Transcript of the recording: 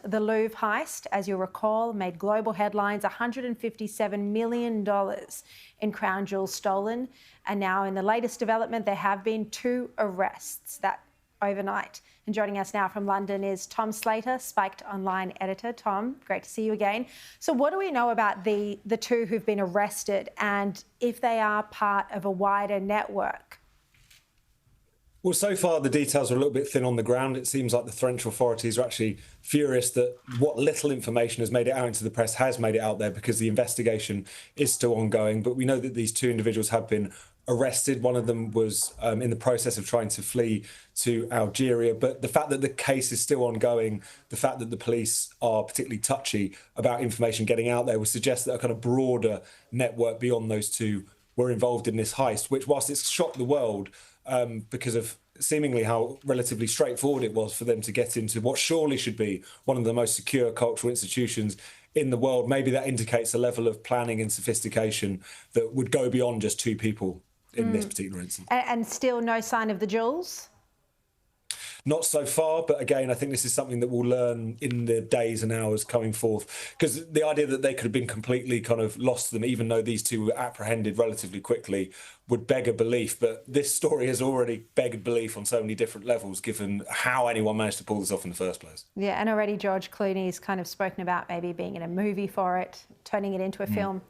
the Louvre heist, as you'll recall, made global headlines, $157 million in crown jewels stolen. And now in the latest development, there have been 2 arrests that overnight. And joining us now from London is Tom Slater, Spiked Online editor. Tom, great to see you again. So what do we know about the 2 who've been arrested and if they are part of a wider network? Well, so far the details are a little bit thin on the ground. It seems like the French authorities are actually furious that what little information has made it out into the press has made it out there because the investigation is still ongoing. But we know that these 2 individuals have been arrested. One of them was in the process of trying to flee to Algeria. But the fact that the case is still ongoing, the fact that the police are particularly touchy about information getting out there would suggest that a kind of broader network beyond those 2 were involved in this heist, which, whilst it's shocked the world, because of seemingly how relatively straightforward it was for them to get into what surely should be one of the most secure cultural institutions in the world. Maybe that indicates a level of planning and sophistication that would go beyond just 2 people in this particular instance. And still no sign of the jewels? Not so far, but again, I think this is something that we'll learn in the days and hours coming forth, because the idea that they could have been completely kind of lost to them, even though these 2 were apprehended relatively quickly, would beg a belief. But this story has already begged belief on so many different levels, given how anyone managed to pull this off in the first place. Yeah, and already George Clooney's kind of spoken about maybe being in a movie for it, turning it into a film.